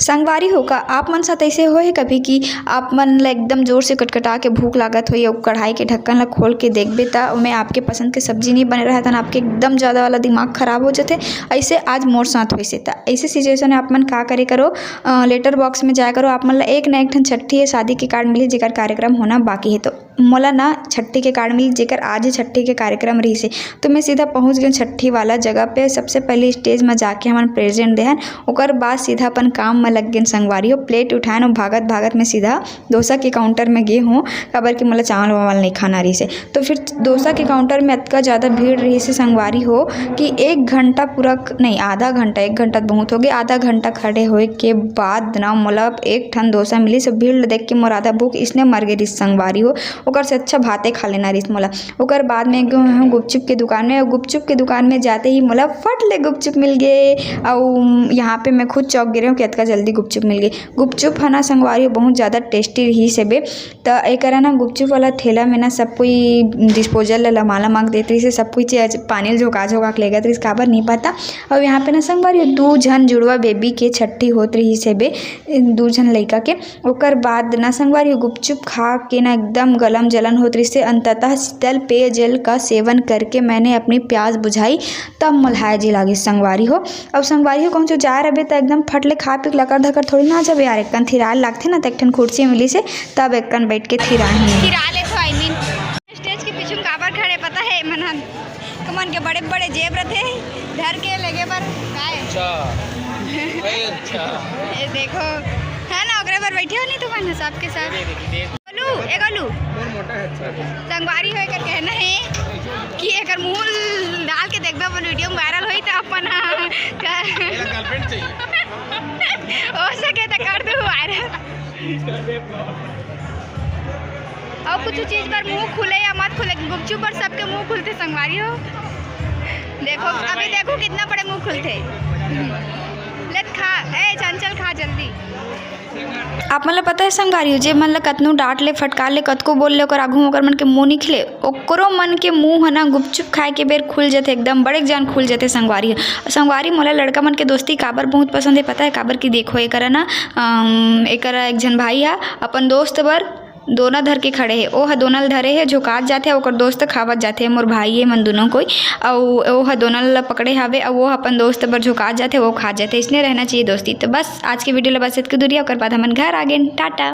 संगवारी हो का आप मन साथ ऐसे होए कभी कि आप मन ला एकदम जोर से कटकटा के भूख लागत होई और कढ़ाई के ढक्कन ला खोल के देखबे त ओमे आपके पसंद के सब्जी नहीं बने रहा था, आपके एकदम ज़्यादा वाला दिमाग खराब हो जाते। ऐसे आज मोर साथ होइसे त ऐसे सिचुएशन में आप मन का करे करो, लेटर बॉक्स में जाया करो। आप मन ला एक ना एक ठन छठी है शादी के कार्ड मिली जेकर कार्यक्रम होना बाकी है। तो मोला ना छठी के कार्ड मिली जेकर आज ही छठी के कार्यक्रम रही से, तो मैं सीधा पहुंच गई छठी वाला जगह पे। सबसे पहले स्टेज में जाके हमन प्रेजेंट देहन, ओकर बाद सीधा अपन काम में लग गए। संगवारी हो प्लेट उठाएन और भागत भागत में सीधा डोसा के काउंटर में गए हूँ, खबर कि मतलब चावल वावल नहीं खाना रही से। तो फिर डोसा के काउंटर में इतना ज़्यादा भीड़ रही से संगवारी हो कि 1 घंटा पूरा नहीं, आधा घंटा, 1 घंटा बहुत हो गया, आधा घंटा खड़े होए के बाद ना मतलब एक ठन डोसा मिली। सब भीड़ देख के मोर आधा भूख इसने मर गई रिस संगवारी हो। ओकर से अच्छा भाते खा लेना रिस मोला। ओकर बाद में गए गुपचुप के दुकान में, गुपचुप के दुकान में जाते ही मोला फट ले गुपचुप मिल गए। और यहाँ पे मैं खुद चौक गिरे हूँ कि इतना जल्दी गुपचुप मिल गई। गुपचुप है ना संगवारी बहुत ज़्यादा टेस्टी रही से बे। तो एक ना गुपचुप वाला ठेला में ना सब कोई डिस्पोजल लमाला मांग देते से, सब कोई पानी झोंका झोंका के लेगा तो इस काबर नहीं पता। और यहाँ पे ना संगवारी 2 जन जुड़वा बेबी के छठी होत रही से बे, 2 जन लड़का के। ओकर बाद ना संगवारी गुपचुप खा के ना एकदम गलम जलन होत रही से। अंततः शीतल पेयजल का सेवन करके मैंने अपनी प्यास बुझाई, तब मल्हाय जी लागी संगवारी हो। अब संगवारी हो कौन जो जा रहे तो एकदम फटले खा पी लकर धकर थोड़ी ना जब यार, एक थिराल लागथे ना तो एक ठन कुर्सी मिली से तब एक बैठ के थिराही स्टेज के पीछे काबर खड़े पता है मन कमन के बड़े बड़े जेब रहते धर के लगे पर अच्छा ये देखो है ना, ओकरे पर बैठे हो नहीं तुम मन सबके साथ गोलू ए गोलू संगवारी होए कर कहना है कि एकर मुंह डाल के देखबे अपन वीडियो में वायरल होई त अपन गर्लफ्रेंड चाहिए हो सके तो कर दो वायरल। और कुछ चीज पर मुंह खुले या मत खुले, गुपचुप पर सबके मुंह खुलते संगवारी हो। देखो अभी देखो कितना बड़े मुंह खुलते। लेट खा ए चंचल खा जल्दी। आप मतलब पता है संगवारी हो जे मन ला कतनो डांट ले फटकार ले कतको बोल ले ओकर आघू ओकर मन के मुंह नहीं खिले, ओकरो मन के मुंह है ना गुपचुप खाए के बेर खुल जाते, एकदम बड़े जान खुल जाते संगवारी। संगवारी मोला लड़का मन के दोस्ती काबर बहुत पसंद है पता है काबर की देखो एकरा ना एकरा एक जन भाई है अपन दोस्त बर दोना धर के खड़े है, ओ ह दोनल धरे है झुकात जाते ओकर दोस्त खावत जाते। मोर भाई है मन दोनों कोई और ओ ह दोनल पकड़े हवे और वो अपन दोस्त पर झुकात जाते वो खा जाते। इसने रहना चाहिए दोस्ती। तो बस आज के वीडियो ला बस इतनी दूरी, ओकर बाद हमन घर आ गए। टाटा।